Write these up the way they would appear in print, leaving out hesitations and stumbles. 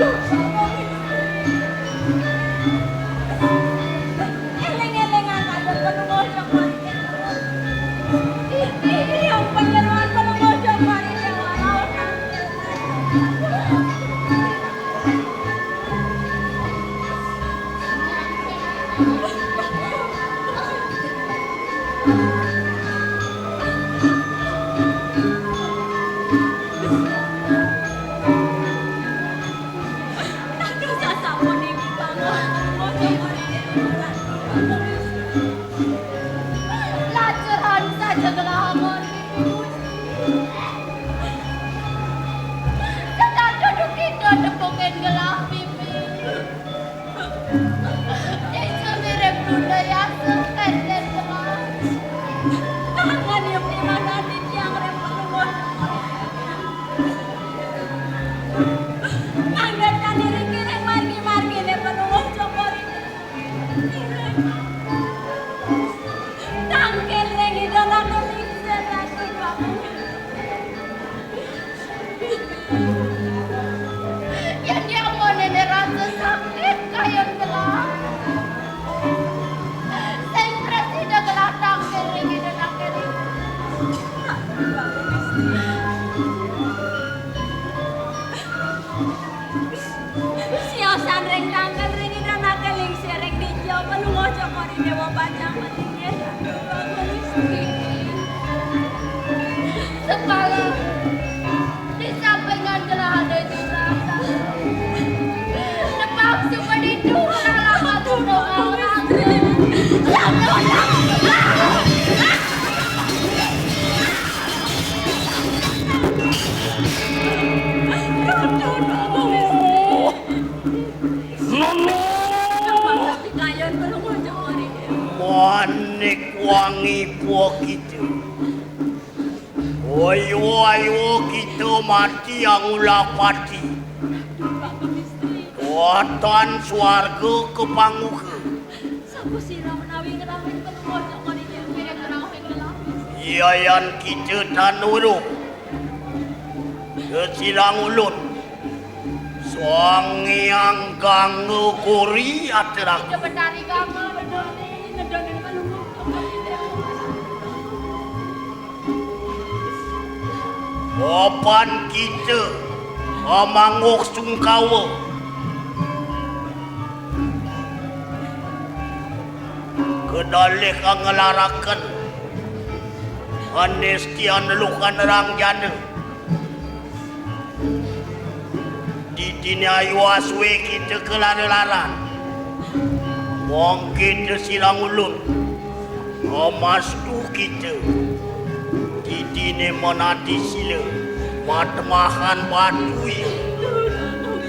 Eling-elingan ada penunggu kori ini yang penyeruan penunggu kori walau lacuran saja gelapon sedang duduk itu depokin gelap pipi itu mirip bunda yang suket dan gelap tangan yang dimana di tiang rem penunggu anggar tadi ring margi-margi deh penunggu cokor ini tangkel ring itu lalu lingser lagi kamu yang dia mau nenek rasa sakit kayak gelap saya presiden gelap tangkel ring itu tangkel ring siosan ring tangkel ring itu nakel lingser ring dijauh penunggu cokor ini mau panjang pentingnya sekali di sampingan gelah ada itu rasa nepang suka itu lama tuh orang manik wangi po gitu. Ayo kita mati yang ulapati. Watan swarga ke panguke. sapu sirah menawi ngerawin penunggu cokor ini yang mirip ngerawin gelap Iyayan kita tanuruk. Kesirang ulun. Songyang ganggu kuri aterak. itu betari kamu ngedonin penunggu cokor ini Opan kita amanguk sungkawa. Kedalih kang ngelarakan anestian lukan rang jana. Di dini ayu aswe kita kelar-laran. Wong kita sirang ulun. Omas tu kita. Di dini menati sila. Matemahan batu ya.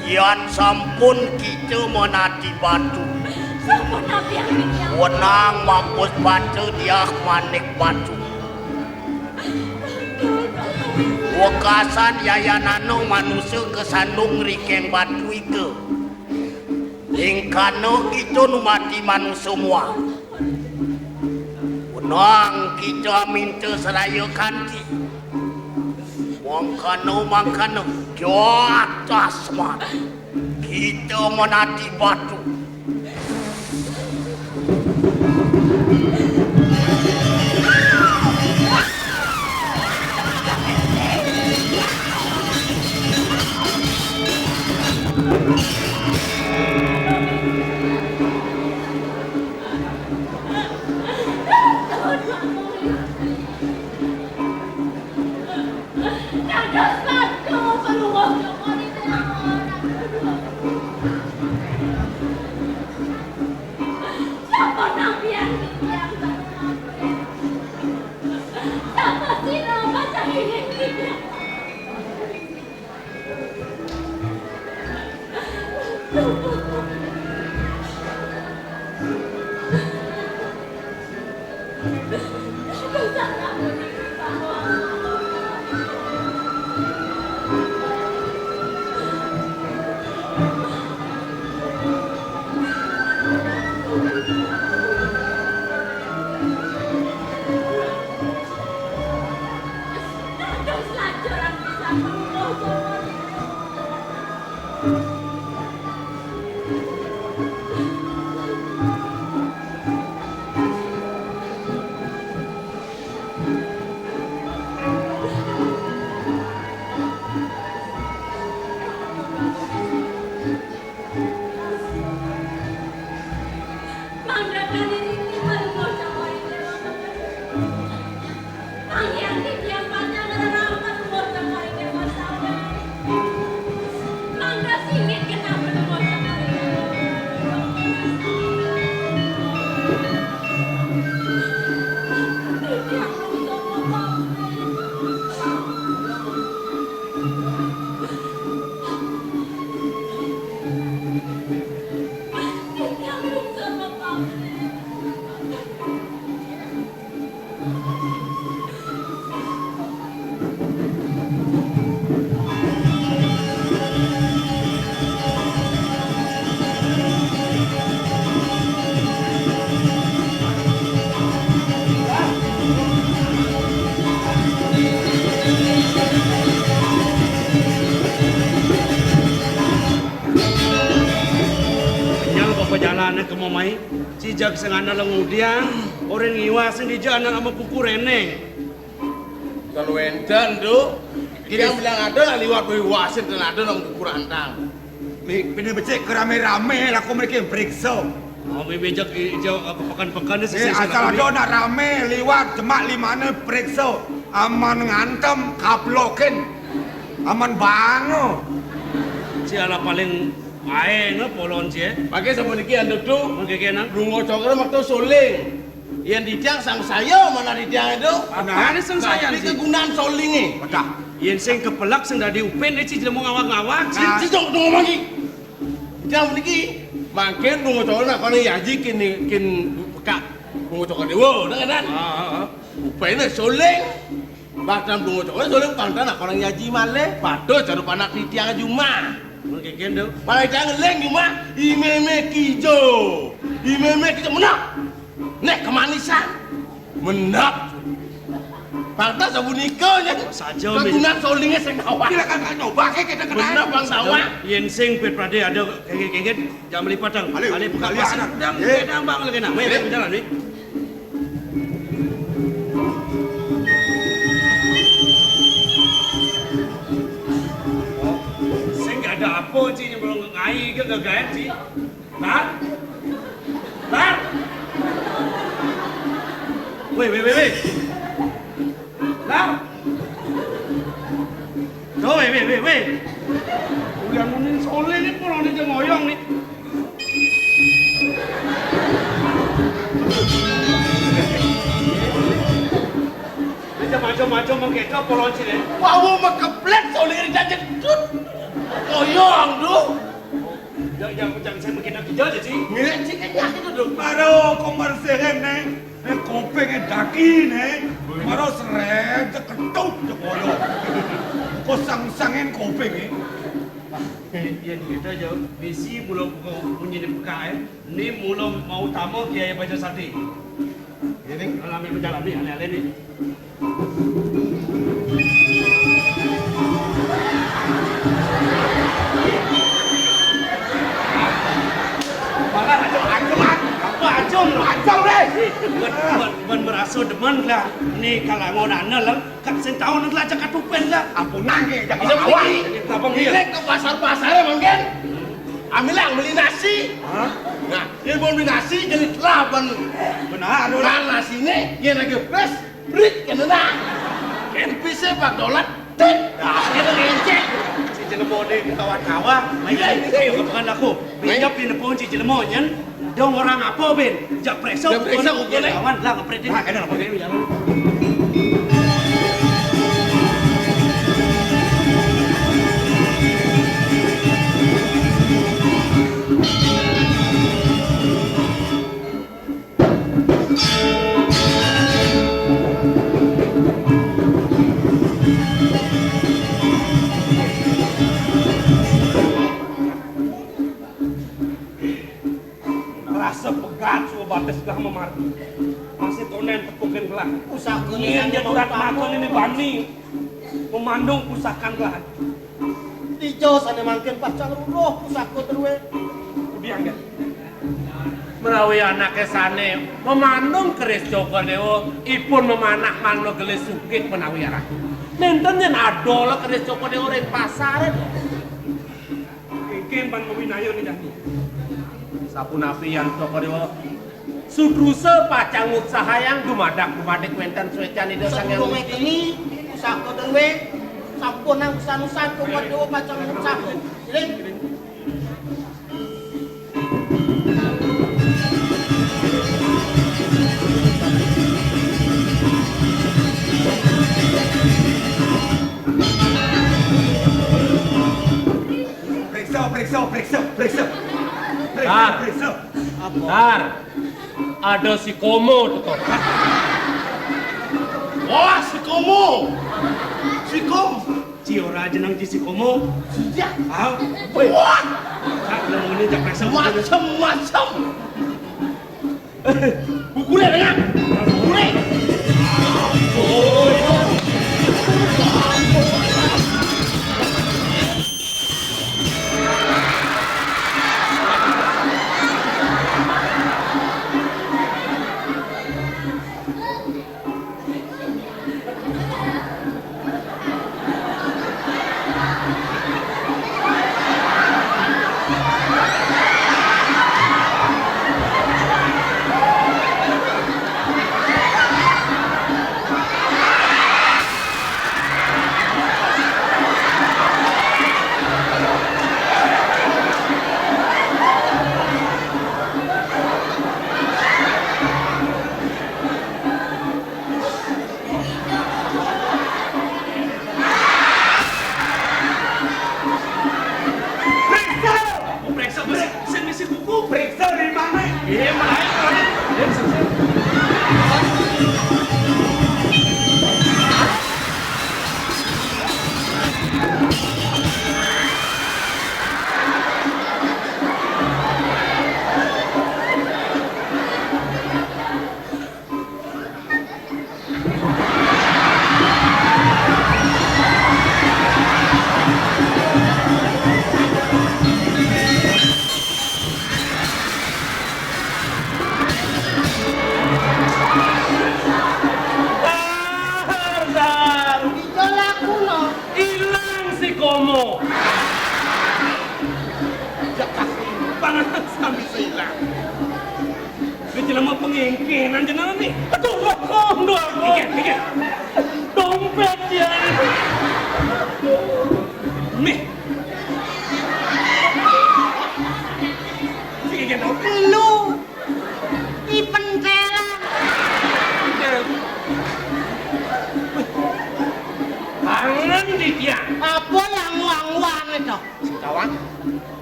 Yan sampun kita menati batu. sampun nabi yang bilang Wenang mampus batu dia manik batu. Wakasan yayanano manusia kesandung rikeng batu ike. Ingkano kita numati manusia semua. Wenang kita minta seraya kanti. Mangkano atas mat. Kita menati batu. Mangga kali ini baru sama ini. Pangyang yang panjang rapat mau sama ini masalah. Mangga singit kenapa mau sama ini? Yang belum sama perjalanan ke Momai, cijak sengana lengudian, orang ngiwasin di jalan sama kuku reneng. Kalau endan do, dia bilang ada lah liwat wasin dan ada nang kuku rantang. Bener becek rame-rame lah kau mereka periksa. Oh, bejak hijau pekan-pekan ini asal ada nak rame liwat jemak limane periksa. Aman ngantem kaploken, aman bango. Siapa paling main polon cie? Pakai sama niki anda tu, Mungkin kena. rungo coklat waktu soling. Yang di tiang sang saya mana di tiang itu? Nah, ini sang saya Ini sih. kegunaan soling ni. Betul. Yang sing kepelak sing dah diupen dia cik mau ngawak-ngawak. Nah. Si tong ngomong lagi. Tiang niki, makin rungo coklat nak kau ni yaji kin pekak rungo coklat dewa, dah kan? Upaya soling. Bahkan rungo coklat soling pantan nak kau yaji male, padu caru panak di tiang juma. Mungkin kena. Pada jangan leng cuma imeme kijo menak. Nek kemanisan menak. Pantas sabun nikonya Saja, kegunaan solingnya sing bawah. Kita kan nyoba kita kena. Benar bang sawah. Yang sing pet prade ada kengket jam beli padang. Alih, Alih buka alih pasar anak. udang, Eh. kedang bang lagi nak. Main jalan ni. Sing gak ada apa cik yang belum ngai ke gagayan cik. Lar. Weh. Lar. Tuh, weh. Udah munin soleh ni pun orang ni ngoyong ni. Dia macam-macam mengkeka polon sini. Wow makeplet solingnya dijajan tut. Koyong tu. Jangan saya mengkena kerja je sih. Ngirik ciknya itu tu. Baru komersialnya nih, kopeng daki nih, baru seret ketut je koyo. Kau sang-sangin kopeng ni. Yang kita je, besi mula punya di PKM, ni mula mau tamu kiai baca sati. Ini Alami berjalan ni, aneh-aneh ni. Malah acung deh. Bukan merasa demen lah. Ni kalau ngonana lah, kat sentau nak lah cakap tupen lah. Ampunan ke, jangan bisa awak. beli. Kenapa dia? Ngirik ke pasar-pasarnya mungkin. Ambilang beli nasi. Nah, dia mau beli nasi jadi telaban. Benar, Nah, nasi ni yang lagi fresh, brit kena nak. Kan bisa $4, tit. Nah, kita ngecek. Si Jelemo ni kawan-kawan, main kayu kepekan aku. Bijak di nepun si Jelemo nyen. Dong orang apa ben? Jak preso. Jak preso ukur ni. Kawan lah ngepret ni. Nah, kena apa? Rasa pegat suah batas dah memati. Masih tonen tepukan gelah. Usaha Ingin dia berat makan ini bani. Memandung pusakan gelah. Dijo sana mangkin pasang ruloh pusako terus. Biang kan? Menawi anake sane memandung keris Joko Dewa ipun memanah mangno gelis sukit menawi arah. Nenten yen adola keris Joko Dewa ring pasar. mungkin ban mawinayo ni Dani. Sapunapi yang toko dewa sudruse pacang utsahayang dumadak wenten suecan ide sang yang Sebelum ini usah ko dewe sampun nang usan-usan ko dewe macam sampun. Jadi Periksa. Dar, ada si Komo tuh. Wah, si Komo. Si Kom. Cio raja nang si Komo. ya Ah, wah. Tak nak ini jak periksa macam-macam. Bukule dengan bukule. Periksa dari mana? Iya, mana? Idola kuno. Hilang si Komo. Pangan sambil hilang. Dia jelema pengingkinan jenengan nih. Aduh, dua. Pikir. Dompet ya. Nih. Pikir dong. Lu di pentelan. Tangan di dia. Apa yang uang-uang itu? Kawan.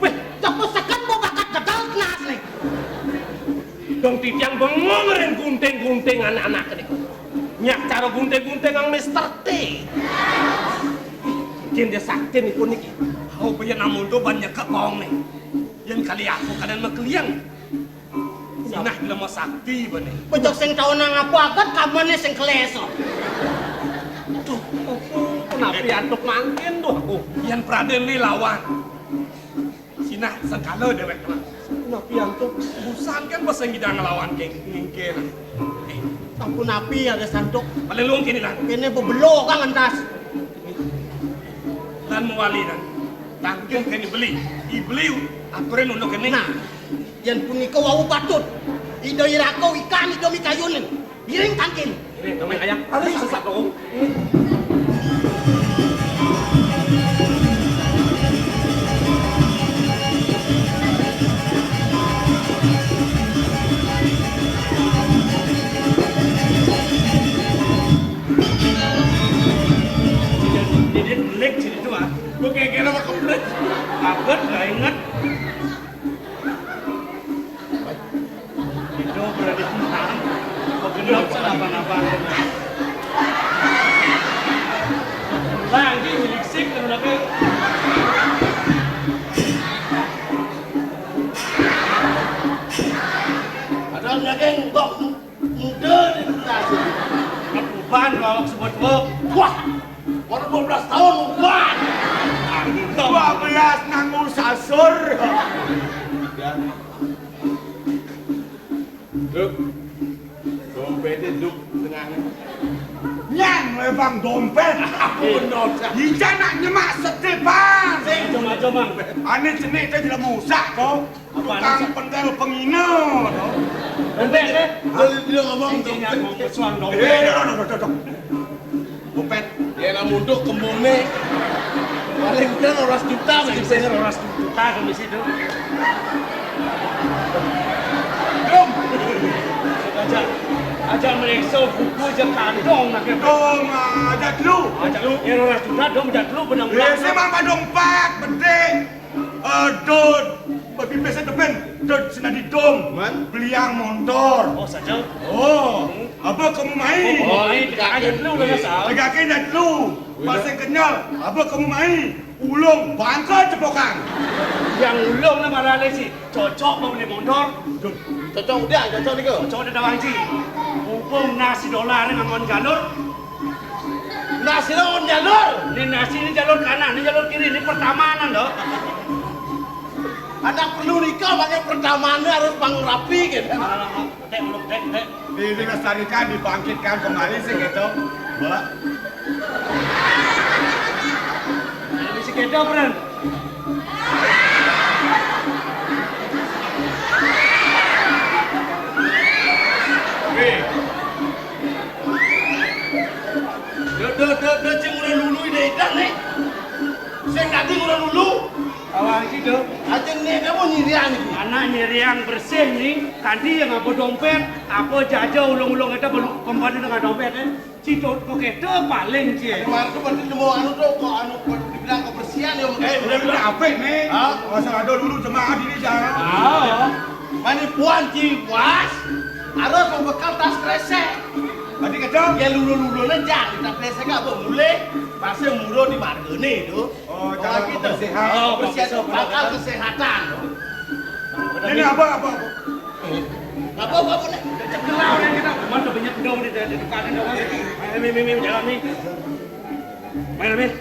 Wih, cepet sekan mau bakat gedal kelas nih. Dong titiang bengong ren gunting anak-anak ini. Nyak cara gunting ang Mr. T. Kian dia saktin itu niki. Kau punya namun tuh banyak kekong nih. Yang kali aku kadang makeliang. Nah, bila mau sakti benih. Bejok sing tau nang apa agat kamane sing kleso. Tuh, kenapa antuk mangkin tuh aku? Yang Praden nih lawan. Sinah sengkala dewek teman. Kenapa antuk? Busan kan pas yang kita ngelawan ngingkir. Ampun api ada santuk. Paling luang kini lah. Kene bebelo kan entas. Dan mewali dan. Tanggung kini beli. Ibeli aturin untuk kini. Nah, yang punika wau batut. Ido irako ikan ido mikayunin. Iring tangkin. Ini temen ayam. Harus sesat dong. Jadi melek sini tuh ah. Gue kayak kira mau keblet. Kabet gak inget. Itu berada di tangan. Kau genap apa-apa. Lah, ini milik sik dan lagi. Ada ngegeng kok muda di kelas. Ban lawak sebut bok. Wah, baru 12 tahun uban. 12 nanggung sasur. Duk. Dompetnya duk tengahnya. Nyang we bang dompet. Benar. Ija nak nyemak sedih bang. Macam bang. Ane jenis saya tidak musak toh. Tukang pentel pengino toh. Dompet deh. Dia ngomong Intinya dompet. mau pesuang Eh, dompet. dompet. Dia nak munduk kembune. Paling kan 200 juta Saya masih. orang juta ke situ. Dom. Aja mereka buku je kantong nak ke. Dom ada dulu. Aja lu, ya orang juta dong jat lu benang Eh, saya mama dompet bedek. Dod. Babi biasa depan. Dod senadi dom. Man? Beliang motor. Oh saja. Oh, apa kamu main? Oh, ini aja lu lah sah. Tegakkan dah dulu. Pasal kenyal. Apa kamu main? Ulung bangka cepokan. Yang ulung lah marah lesi. Cocok mau beli motor. Cocok dia, cocok ni ke? Cocok ada dawang ji. Mumpung nasi dolar dengan on jalur. Nasi lawan jalur. Ini nasi ini jalur kanan, ini jalur kiri, ini pertamanan doh. Ada perlu nikah pakai pertamanya harus bang rapi gitu. Dek. Dilestarikan, dibangkitkan kembali sih gitu. Mbak. Mesti kita friend. Dia cing udah lulu ide ikan nih. Saya nggak udah lulu. Awang ji doh. Acing nih kamu nyirian nih. Anak nyeriang bersih nih, tadi yang apa dompet, apa jaja ulung-ulung itu belum kembali dengan dompet kan? Cito kok itu paling sih. Kemarin tuh berarti mau anu tuh kok anu dibilang kebersihan ya. Udah apa nih? Hah? Masa ada dulu jemaah diri jangan. Ah, Mana puan ciwas harus membekal tas kresek. Tadi kecil. Ya lulu aja kita kresek nggak boleh. Pasnya murah di margene itu. Oh, jangan gitu. kebersihan. Oh, kebersihan itu bakal kesehatan. Ini apa? Apa nih? Cekelau nih kita, mana banyak dong di depan doang. Main jalan nih. Main.